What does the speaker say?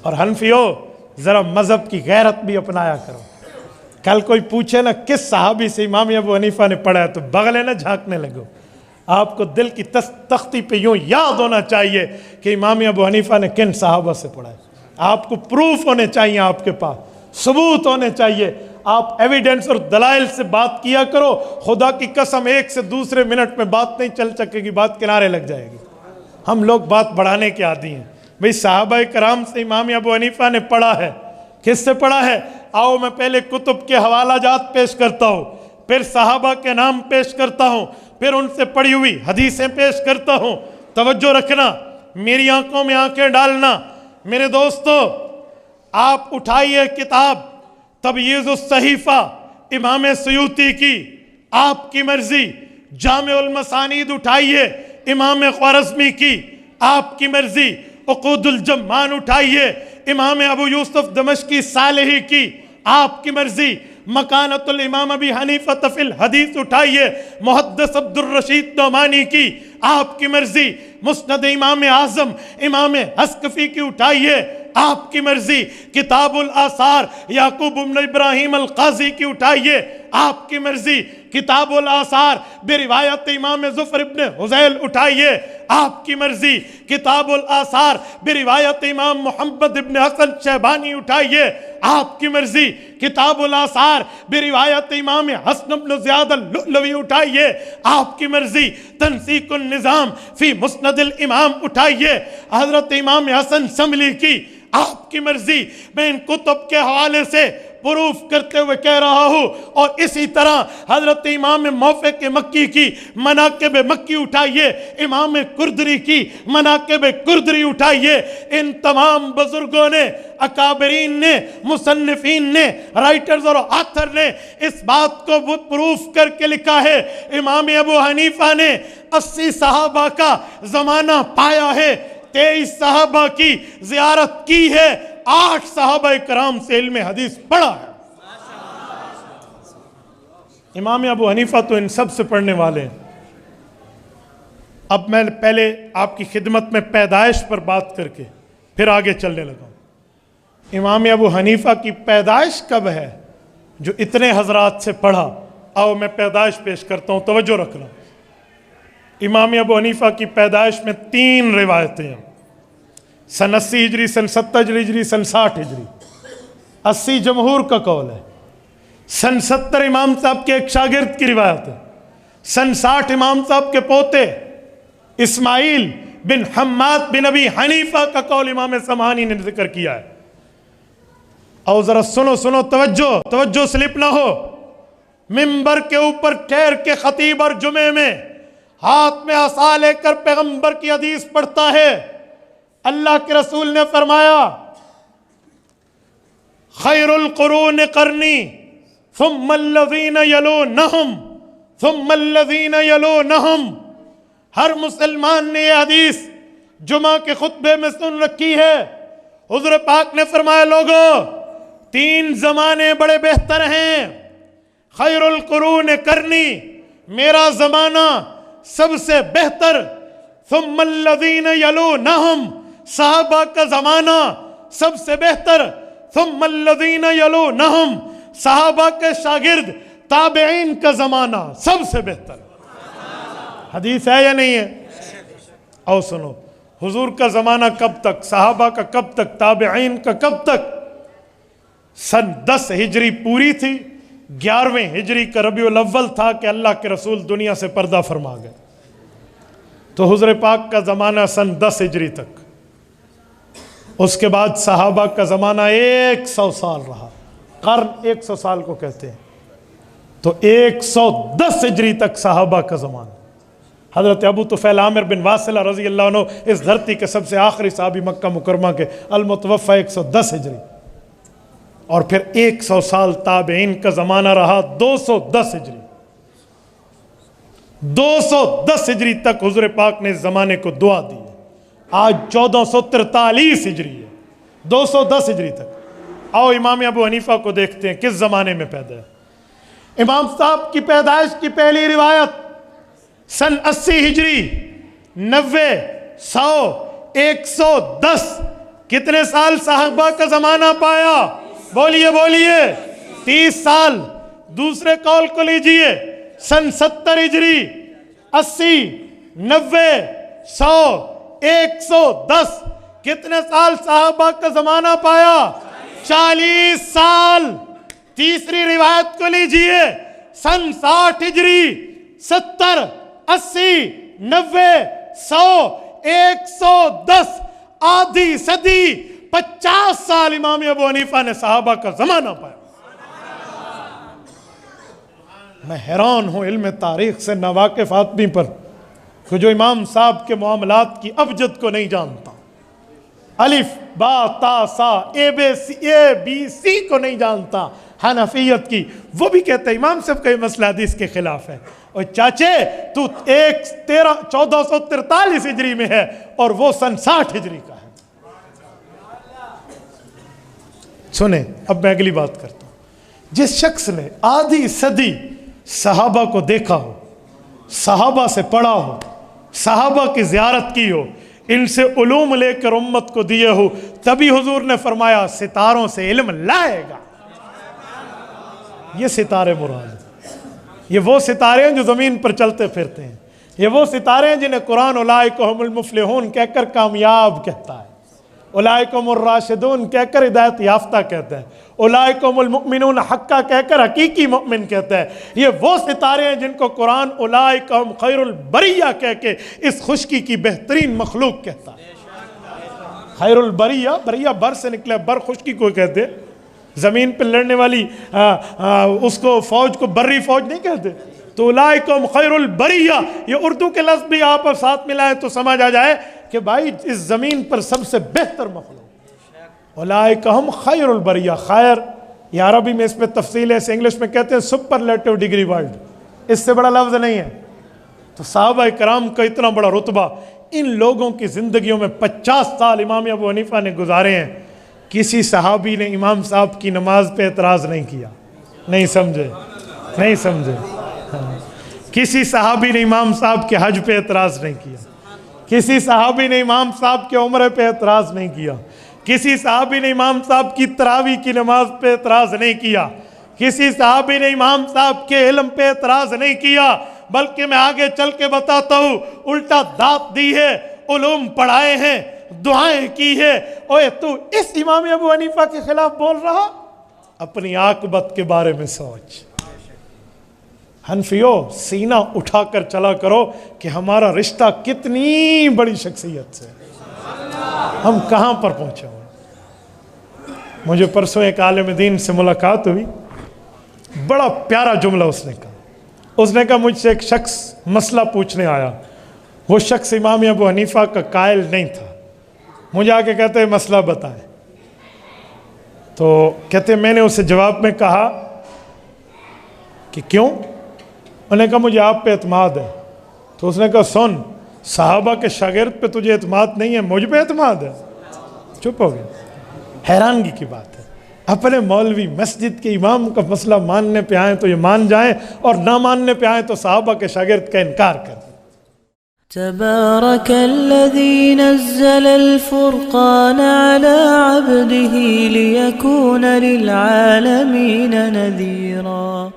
اور حنفیوں ذرا مذہب کی غیرت بھی اپنایا کرو. کل کوئی پوچھے نا کس صحابی سے امام ابو حنیفہ نے پڑھا ہے تو بغلے نہ جھانکنے لگو. آپ کو دل کی تختی پہ یوں یاد ہونا چاہیے کہ امام ابو حنیفہ نے کن صحابہ سے پڑھا ہے. آپ کو پروف ہونے چاہیے, آپ کے پاس ثبوت ہونے چاہیے. آپ ایویڈنس اور دلائل سے بات کیا کرو. خدا کی قسم ایک سے دوسرے منٹ میں بات نہیں چل سکے گی, بات کنارے لگ جائے گی. ہم لوگ بات بڑھانے کے عادی ہیں. بھئی صحابہ کرام سے امام ابو حنیفہ نے پڑھا ہے. کس سے پڑھا ہے؟ آؤ میں پہلے کتب کے حوالہ جات پیش کرتا ہوں, پھر صحابہ کے نام پیش کرتا ہوں, پھر ان سے پڑھی ہوئی حدیثیں پیش کرتا ہوں. توجہ رکھنا, میری آنکھوں میں آنکھیں ڈالنا. میرے دوستو, آپ اٹھائیے کتاب تبییض الصحیفہ امام سیوطی کی, آپ کی مرضی. جامع المسانید اٹھائیے امام خوارزمی کی, آپ کی مرضی. عقود الجمان اٹھائیے امام ابو یوسف دمشقی صالحی کی, آپ کی مرضی. مکانت الامام ابی حنیفہ فی الحدیث اٹھائیے محدث عبد الرشید نعمانی کی, آپ کی مرضی. مسند امام اعظم امام حسکفی کی اٹھائیے, آپ کی مرضی. کتاب الآثار یعقوب بن ابراہیم القاضی کی اٹھائیے, آپ کی مرضی. کتاب الآثار بروایت امام ظفر ابن حذیل اٹھائیے, آپ کی مرضی. کتاب الآثار بروایت امام محمد ابن حسن شیبانی اٹھائیے, آپ کی مرضی. کتاب الآثار بروایت امام حسن بن زیاد اللؤلؤی اٹھائیے, آپ کی مرضی. تنسیق النظام فی مسند الامام اٹھائیے حضرت امام حسن شملی کی, آپ کی مرضی. میں ان کتب کے حوالے سے پروف کرتے ہوئے کہہ رہا ہوں. اور اسی طرح حضرت امام موفق مکی کی مناقب مکی اٹھائیے, امام کردری کی مناقب کردری اٹھائیے. ان تمام بزرگوں نے, اکابرین نے, مصنفین نے, رائٹرز اور آتھر نے اس بات کو پروف کر کے لکھا ہے. امام ابو حنیفہ نے 80 صحابہ کا زمانہ پایا ہے, 23 صحابہ کی زیارت کی ہے, 8 صحابہ کرام سے علم حدیث پڑھا ہے. امام ابو حنیفہ تو ان سب سے پڑھنے والے ہیں. اب میں پہلے آپ کی خدمت میں پیدائش پر بات کر کے پھر آگے چلنے لگا ہوں. امام ابو حنیفہ کی پیدائش کب ہے جو اتنے حضرات سے پڑھا؟ آؤ میں پیدائش پیش کرتا ہوں, توجہ رکھنا. امام ابو حنیفہ کی پیدائش میں 3 روایتیں ہیں. سن 80 ہجری, سن 70 ہجری, سن 60 ہجری. 80 جمہور کا قول ہے, سن 70 امام صاحب کے ایک شاگرد کی روایت ہے, سن 60 امام صاحب کے پوتے اسماعیل بن حماد بن ابی حنیفہ کا قول امام سمعانی نے ذکر کیا ہے. اور ذرا سنو توجہ سلپ نہ ہو. منبر کے اوپر ٹھہر کے خطیب اور جمعے میں ہاتھ میں عصا لے کر پیغمبر کی حدیث پڑھتا ہے. اللہ کے رسول نے فرمایا خیر القرون قرنی ثم الذین یلونہم ثم الذین یلونہم. ہر مسلمان نے یہ حدیث جمعہ کے خطبے میں سن رکھی ہے. حضور پاک نے فرمایا لوگو 3 زمانے بڑے بہتر ہیں. خیر القرون قرنی, میرا زمانہ سب سے بہتر. ثم الذین یلونہم, صحابہ کا زمانہ سب سے بہتر. ثم الذین یلونہم, صحابہ کے شاگرد تابعین کا زمانہ سب سے بہتر. حدیث ہے یا نہیں ہے؟ او سنو, حضور کا زمانہ کب تک, صحابہ کا کب تک, تابعین کا کب تک؟ سن 10 ہجری پوری تھی, 11ویں ہجری کا ربیع الاول تھا کہ اللہ کے رسول دنیا سے پردہ فرما گئے. تو حضور پاک کا زمانہ سن 10 ہجری تک. اس کے بعد صحابہ کا زمانہ 100 سال رہا. قرن 100 سال کو کہتے ہیں. تو 110 ہجری تک صحابہ کا زمانہ. حضرت ابو طفیل عامر بن واصلہ رضی اللہ عنہ اس دھرتی کے سب سے آخری صحابی مکہ مکرمہ کے, المتوفى 110 ہجری. اور پھر 100 سال تابعین کا زمانہ رہا 210 ہجری. 210 ہجری تک حضور پاک نے اس زمانے کو دعا دی. آج 1443 ہجری ہے, 210 ہجری تک. آؤ امام ابو حنیفہ کو دیکھتے ہیں کس زمانے میں پیدا ہے. امام صاحب کی پیدائش کی پہلی روایت سن 80 ہجری, 90, 100, 110 کتنے سال صحابہ کا زمانہ پایا؟ بولیے بولیے، 30 سال۔ دوسرے قول کو لیجئے، سن 70 ہجری، 80، 90، 100، 110، کتنے سال صحابہ کا زمانہ پایا؟ 40 سال۔ تیسری روایت کو لیجئے، سن 60 ہجری، 70، 80، 90، 100، 110، آدھی صدی، 50 سال امام ابو حنیفہ نے صحابہ کا زمانہ پایا۔ میں حیران ہوں علم تاریخ سے ناواقف آدمی پر کہ جو امام صاحب کے معاملات کی ابجد کو نہیں جانتا، الف با تا سا اے بی سی کو نہیں جانتا حنفیت کی، وہ بھی کہتے ہیں امام صاحب کا یہ مسئلہ حدیث کے خلاف ہے۔ اور چاچے تو 1443 ہجری میں ہے اور وہ سن 60 ہجری کا ہے۔ سنیں، اب میں اگلی بات کرتا ہوں۔ جس شخص نے آدھی صدی صحابہ کو دیکھا ہو، صحابہ سے پڑھا ہو، صحابہ کی زیارت کی ہو، ان سے علوم لے کر امت کو دیے ہو، تبھی حضور نے فرمایا ستاروں سے علم لائے گا۔ یہ ستارے مراد ہیں، یہ وہ ستارے ہیں جو زمین پر چلتے پھرتے ہیں، یہ وہ ستارے ہیں جنہیں قرآن اولئک هم المفلحون کہہ کر کامیاب کہتا ہے، اولئک هم الراشدون کہہ کر ہدایت یافتہ کہتا ہے، اولئک هم المؤمنون حقا کہہ کر حقیقی مؤمن کہتا ہے۔ یہ وہ ستارے ہیں جن کو قرآن اولئک هم خیر البریہ کہہ کے اس خشکی کی بہترین مخلوق کہتا ہے۔ خیر البریہ، بریہ بر سے نکلا، بر خشکی کو کہتے، زمین پہ لڑنے والی اس کو فوج کو بری فوج نہیں کہتے۔ تو اولئکم خیر البریہ، یہ اردو کے لفظ بھی آپ ساتھ ملائے تو سمجھ آ جائے کہ بھائی اس زمین پر سب سے بہتر مخلوق اولئکم خیر البریہ۔ خیر یہ عربی میں اس پہ تفصیل ہے، اسے انگلش میں کہتے ہیں سپرلیٹو ڈگری ورڈ، اس سے بڑا لفظ نہیں ہے۔ تو صحابہ کرام کا اتنا بڑا رتبہ، ان لوگوں کی زندگیوں میں 50 سال امام ابو حنیفہ نے گزارے ہیں، کسی صحابی نے امام صاحب کی نماز پہ اعتراض نہیں کیا۔ نہیں سمجھے؟ نہیں سمجھے؟ کسی صحابی نے امام صاحب کے حج پہ اعتراض نہیں کیا، کسی صحابی نے امام صاحب کے عمرے پہ اعتراض نہیں کیا، کسی صحابی نے امام صاحب کی تراویح کی نماز پہ اعتراض نہیں کیا، کسی صحابی نے امام صاحب کے علم پہ اعتراض نہیں کیا، بلکہ میں آگے چل کے بتاتا ہوں الٹا داد دی ہے، علوم پڑھائے ہیں، دعائیں کی ہے۔ اوے تو اس امام ابو حنیفہ کے خلاف بول رہا؟ اپنی عاقبت کے بارے میں سوچ۔ حنفیوں سینہ اٹھا کر چلا کرو کہ ہمارا رشتہ کتنی بڑی شخصیت سے، ہم کہاں پر پہنچے ہوئے۔ مجھے پرسوں ایک عالم دین سے ملاقات ہوئی، بڑا پیارا جملہ اس نے کہا۔ اس نے کہا مجھ سے ایک شخص مسئلہ پوچھنے آیا، وہ شخص امام ابو حنیفہ کا قائل نہیں تھا، مجھے آ کے کہتے ہیں مسئلہ بتائیں۔ تو کہتے میں نے اسے جواب میں کہا کہ کیوں؟ انہوں نے کہا مجھے آپ پہ اعتماد ہے۔ تو اس نے کہا سن، صحابہ کے شاگرد پہ تجھے اعتماد نہیں ہے، مجھ پہ اعتماد ہے۔ چپ ہو گئے۔ حیرانگی کی بات ہے، اپنے مولوی مسجد کے امام کا مسئلہ ماننے پہ آئیں تو یہ مان جائیں، اور نہ ماننے پہ آئیں تو صحابہ کے شاگرد کا انکار کر دیں۔ تبارك الذي نزل الفرقان على عبده ليكون للعالمين نذيرا